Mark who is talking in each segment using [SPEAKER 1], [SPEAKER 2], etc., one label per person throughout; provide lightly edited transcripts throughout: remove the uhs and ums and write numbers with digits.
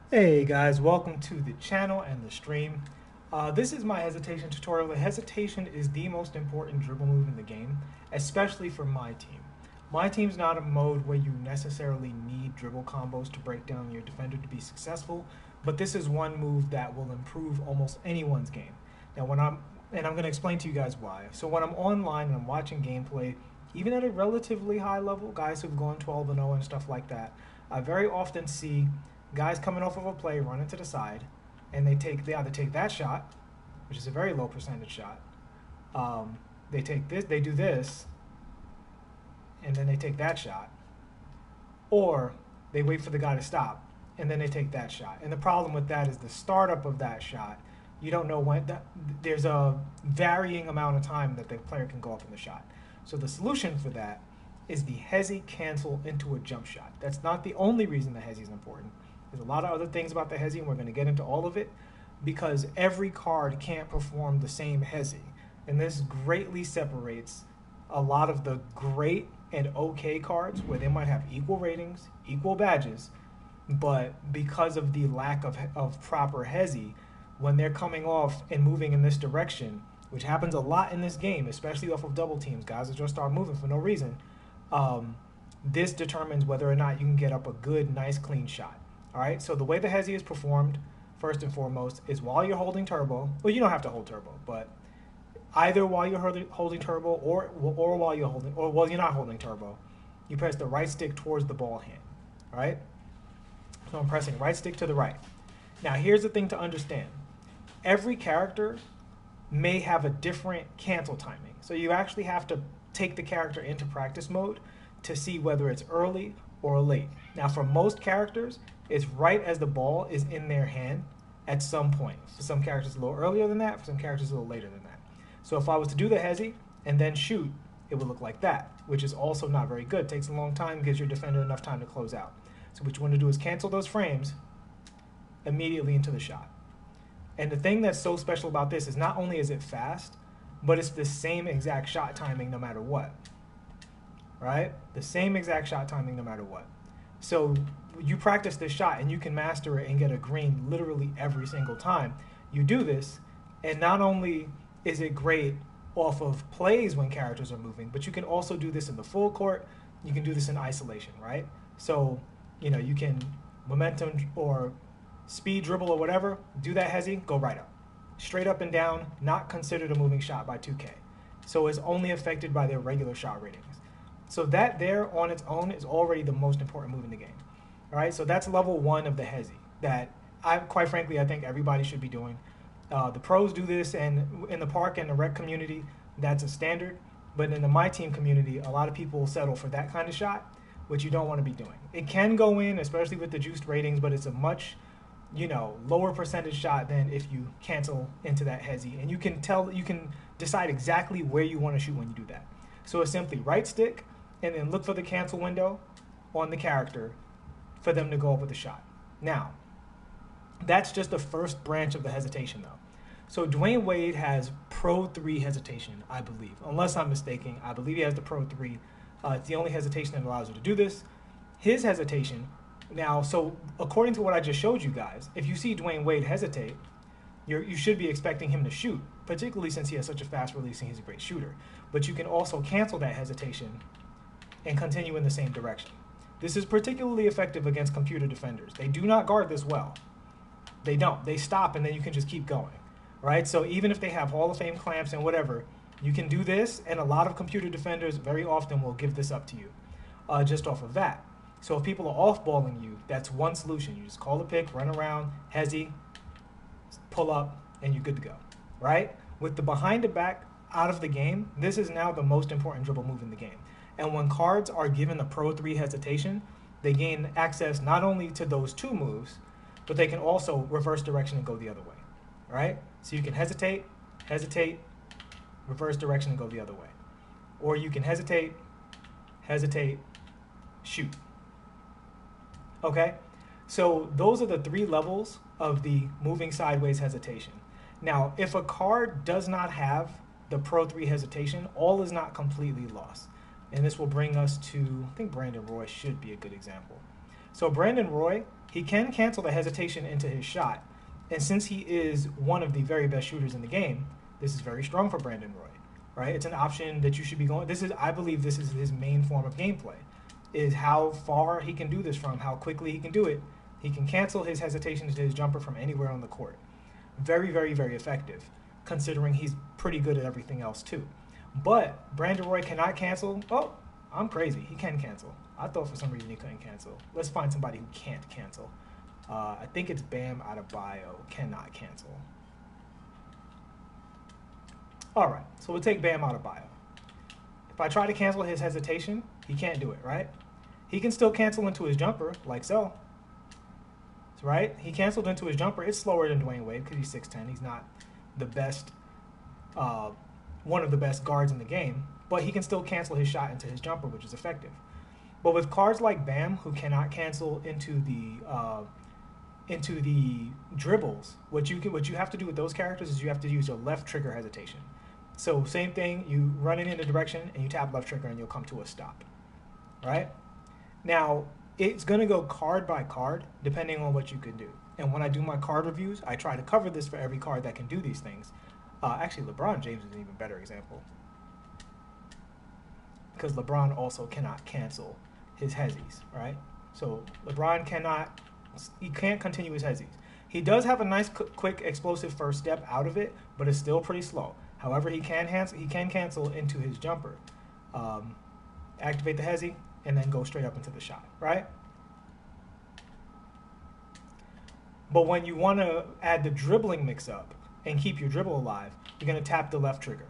[SPEAKER 1] Hey guys, welcome to the channel and the stream. This is my hesitation tutorial. The hesitation is the most important dribble move in the game, especially for my team. My team's not a mode where you necessarily need dribble combos to break down your defender to be successful, but this is one move that will improve almost anyone's game. Now, I'm going to explain to you guys why. So when I'm online and I'm watching gameplay, even at a relatively high level, guys who've gone 12 and 0 and stuff like that, I very often see guys coming off of a play, running to the side, and they either take that shot, which is a very low percentage shot. They take this, they do this, and then they take that shot, or they wait for the guy to stop, and then they take that shot. And the problem with that is the startup of that shot. You don't know when. There's a varying amount of time that the player can go up in the shot. So the solution for that is the hezi cancel into a jump shot. That's not the only reason the hezi is important. There's a lot of other things about the hezi, and we're going to get into all of it, because every card can't perform the same hezi. And this greatly separates a lot of the great and okay cards where they might have equal ratings, equal badges, but because of the lack of proper hezi, when they're coming off and moving in this direction, which happens a lot in this game, especially off of double teams, guys that just start moving for no reason, this determines whether or not you can get up a good, nice, clean shot. All right, so the way the hezi is performed, first and foremost, is while you're holding turbo. Well, you don't have to hold turbo, but either while you're holding turbo or while you're holding, or while you're not holding turbo, you press the right stick towards the ball hand. All right, so I'm pressing right stick to the right. Now, here's the thing to understand: every character may have a different cancel timing, so you actually have to take the character into practice mode to see whether it's early or late. Now, for most characters, it's right as the ball is in their hand at some point. For some characters, a little earlier than that. For some characters, a little later than that. So if I was to do the hezi and then shoot, it would look like that, which is also not very good. It takes a long time, gives your defender enough time to close out. So what you want to do is cancel those frames immediately into the shot. And the thing that's so special about this is not only is it fast, but it's the same exact shot timing no matter what. Right? The same exact shot timing no matter what. So you practice this shot and you can master it and get a green literally every single time you do this. And not only is it great off of plays when characters are moving, but you can also do this in the full court. You can do this in isolation, right? So, you can momentum or speed dribble or whatever, do that hezi, go right up. Straight up and down, not considered a moving shot by 2K. So it's only affected by their regular shot ratings. So that there on its own is already the most important move in the game. All right, so that's level 1 of the hezi that quite frankly, I think everybody should be doing. The pros do this, and in the park and the rec community, that's a standard. But in the MyTeam community, a lot of people settle for that kind of shot, which you don't want to be doing. It can go in, especially with the juiced ratings, but it's a much lower percentage shot than if you cancel into that hezi. And you can decide exactly where you want to shoot when you do that. So it's simply right stick, and then look for the cancel window on the character for them to go up with the shot. Now, that's just the first branch of the hesitation, though. So Dwayne Wade has Pro 3 hesitation, I believe. Unless I'm mistaken, I believe he has the Pro 3. It's the only hesitation that allows you to do this. His hesitation, now, so according to what I just showed you guys, if you see Dwayne Wade hesitate, you should be expecting him to shoot, particularly since he has such a fast release and he's a great shooter. But you can also cancel that hesitation and continue in the same direction. This is particularly effective against computer defenders. They do not guard this well. They don't. They stop, and then you can just keep going, right? So even if they have Hall of Fame clamps and whatever, you can do this, and a lot of computer defenders very often will give this up to you just off of that. So if people are off-balling you, that's one solution. You just call a pick, run around, hezi, pull up, and you're good to go, right? With the behind the back out of the game, this is now the most important dribble move in the game. And when cards are given the Pro 3 hesitation, they gain access not only to those two moves, but they can also reverse direction and go the other way, right? So you can hesitate, reverse direction and go the other way. Or you can hesitate, shoot. Okay? So those are the 3 levels of the moving sideways hesitation. Now, if a card does not have the Pro 3 hesitation, all is not completely lost. And this will bring us to, I think Brandon Roy should be a good example. So Brandon Roy he can cancel the hesitation into his shot. And since he is one of the very best shooters in the game, this is very strong for Brandon Roy, right? It's an option that you should be going. I believe this is his main form of gameplay, is how far he can do this from, how quickly he can do it. He can cancel his hesitation into his jumper from anywhere on the court. Very, very, very effective, considering he's pretty good at everything else too. But Brandon Roy cannot cancel. Oh, I'm crazy. He can cancel. I thought for some reason he couldn't cancel. Let's find somebody who can't cancel. I think it's NBa2k20 cannot cancel. All right, so we'll take NBa2k20. If I try to cancel his hesitation, he can't do it, right? He can still cancel into his jumper, like so. Right? He canceled into his jumper. It's slower than Dwayne Wade because he's 6'10". He's not the best, one of the best guards in the game, but he can still cancel his shot into his jumper, which is effective. But with cards like Bam, who cannot cancel into the dribbles, what you have to do with those characters is you have to use your left trigger hesitation. So same thing, you run it in a direction and you tap left trigger and you'll come to a stop, right? Now, it's going to go card by card depending on what you can do. And when I do my card reviews, I try to cover this for every card that can do these things. Actually, LeBron James is an even better example, because LeBron also cannot cancel his hezzies, right? So LeBron can't continue his hezzies. He does have a nice, quick, explosive first step out of it, but it's still pretty slow. However, he can cancel into his jumper, activate the hezzy, and then go straight up into the shot, right? But when you want to add the dribbling mix-up and keep your dribble alive, you're going to tap the left trigger.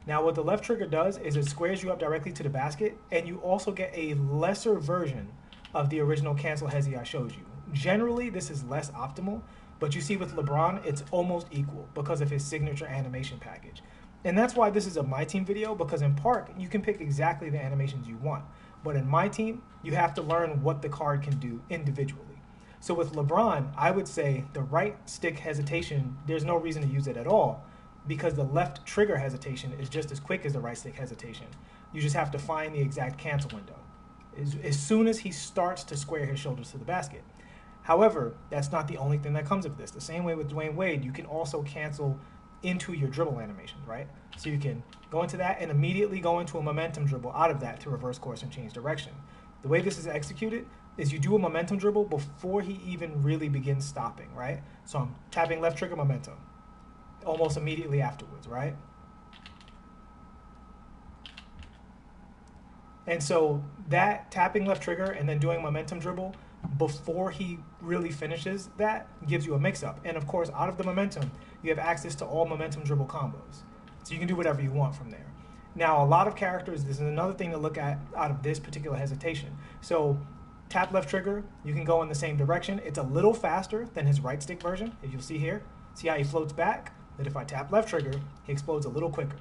[SPEAKER 1] Now, what the left trigger does is it squares you up directly to the basket, and you also get a lesser version of the original cancel hezzy I showed you. Generally, this is less optimal, but you see with LeBron, it's almost equal because of his signature animation package. And that's why this is a MyTeam video, because in Park, you can pick exactly the animations you want. But in MyTeam, you have to learn what the card can do individually. So with LeBron, I would say the right stick hesitation, there's no reason to use it at all, because the left trigger hesitation is just as quick as the right stick hesitation. You just have to find the exact cancel window as soon as he starts to square his shoulders to the basket. However, that's not the only thing that comes of this. The same way with Dwayne Wade, you can also cancel into your dribble animation, right? So you can go into that and immediately go into a momentum dribble out of that to reverse course and change direction. The way this is executed is you do a momentum dribble before he even really begins stopping, right? So I'm tapping left trigger momentum almost immediately afterwards, right? And so that tapping left trigger and then doing momentum dribble before he really finishes that gives you a mix-up. And of course, out of the momentum, you have access to all momentum dribble combos. So you can do whatever you want from there. Now, a lot of characters, this is another thing to look at out of this particular hesitation. So tap left trigger, you can go in the same direction. It's a little faster than his right stick version, if you'll see here. See how he floats back? That if I tap left trigger, he explodes a little quicker.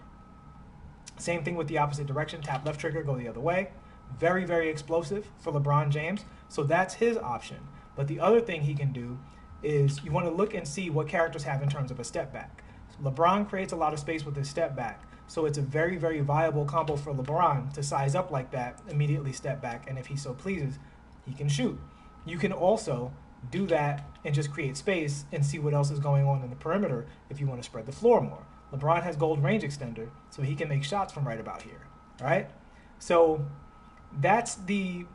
[SPEAKER 1] Same thing with the opposite direction. Tap left trigger, go the other way. Very, very explosive for LeBron James. So that's his option. But the other thing he can do is you want to look and see what characters have in terms of a step back. So LeBron creates a lot of space with his step back. So it's a very, very viable combo for LeBron to size up like that, immediately step back, and if he so pleases, he can shoot. You can also do that and just create space and see what else is going on in the perimeter if you want to spread the floor more. LeBron has gold range extender, so he can make shots from right about here, all right? So that's the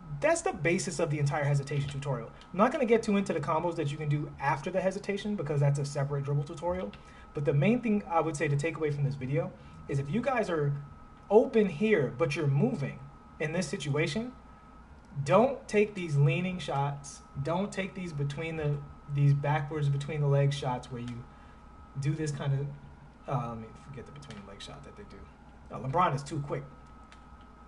[SPEAKER 1] basis of the entire hesitation tutorial. I'm not going to get too into the combos that you can do after the hesitation because that's a separate dribble tutorial. But the main thing I would say to take away from this video is if you guys are open here, but you're moving in this situation, don't take these leaning shots. Don't take these these backwards between the legs shots where you do this kind of, let me forget the between the leg shot that they do. LeBron is too quick.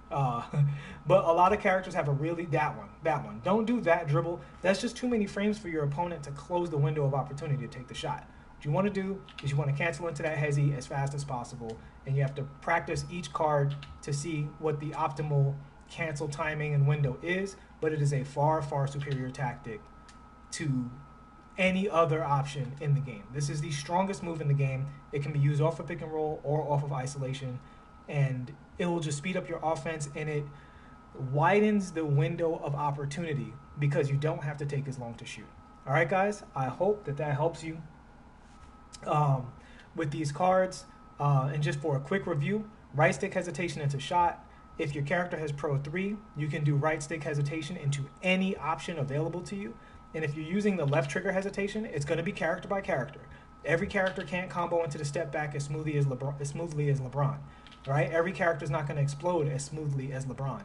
[SPEAKER 1] But a lot of characters have that one. Don't do that dribble. That's just too many frames for your opponent to close the window of opportunity to take the shot. What you want to do is you want to cancel into that hezzy as fast as possible, and you have to practice each card to see what the optimal cancel timing and window is, but it is a far, far superior tactic to any other option in the game. This is the strongest move in the game. It can be used off of pick and roll or off of isolation, and it will just speed up your offense, and widens the window of opportunity because you don't have to take as long to shoot. All right, guys, I hope that helps you with these cards. And just for a quick review, right stick hesitation into shot. If your character has Pro 3, you can do right stick hesitation into any option available to you. And if you're using the left trigger hesitation, it's going to be character by character. Every character can't combo into the step back as smoothly as LeBron. Right? Every character is not going to explode as smoothly as LeBron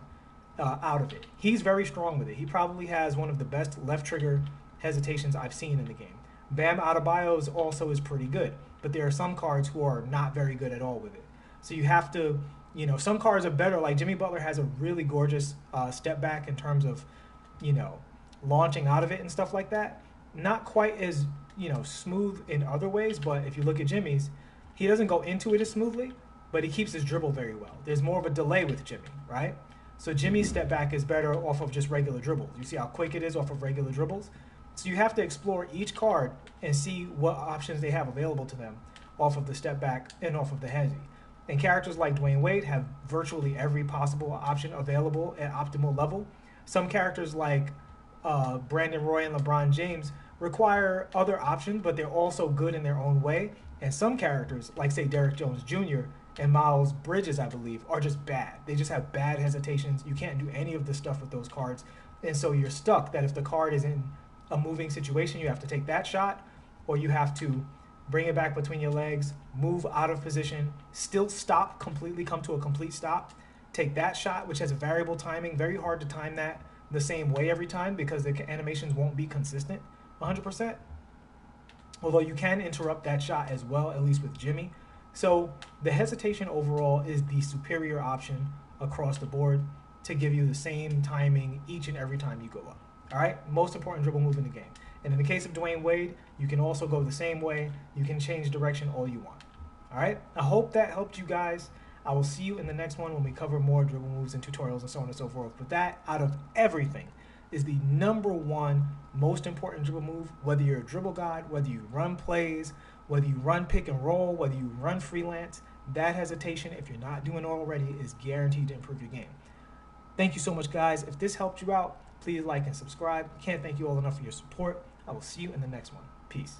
[SPEAKER 1] out of it. He's very strong with it. He probably has one of the best left trigger hesitations I've seen in the game. Bam Adebayo's also is pretty good, but there are some cards who are not very good at all with it. So you have to, some cards are better. Like Jimmy Butler has a really gorgeous step back in terms of, launching out of it and stuff like that. Not quite as, smooth in other ways, but if you look at Jimmy's, he doesn't go into it as smoothly, but he keeps his dribble very well. There's more of a delay with Jimmy, right? So Jimmy's step back is better off of just regular dribbles. You see how quick it is off of regular dribbles? So you have to explore each card and see what options they have available to them off of the step back and off of the hezi. And characters like Dwayne Wade have virtually every possible option available at optimal level. Some characters like Brandon Roy and LeBron James require other options, but they're also good in their own way. And some characters, like say Derrick Jones Jr. and Miles Bridges, I believe, are just bad. They just have bad hesitations. You can't do any of the stuff with those cards. And so you're stuck that if the card is in a moving situation, you have to take that shot, or you have to bring it back between your legs, move out of position, still stop completely, come to a complete stop, take that shot, which has a variable timing. Very hard to time that the same way every time because the animations won't be consistent 100%. Although you can interrupt that shot as well, at least with Jimmy. So the hesitation overall is the superior option across the board to give you the same timing each and every time you go up. All right, most important dribble move in the game. And in the case of Dwayne Wade, you can also go the same way. You can change direction all you want. All right, I hope that helped you guys. I will see you in the next one when we cover more dribble moves and tutorials and so on and so forth. But that, out of everything, is the #1 most important dribble move, whether you're a dribble god, whether you run plays, whether you run pick and roll, whether you run freelance. That hesitation, if you're not doing it already, is guaranteed to improve your game. Thank you so much, guys. If this helped you out, please like and subscribe. Can't thank you all enough for your support. I will see you in the next one. Peace.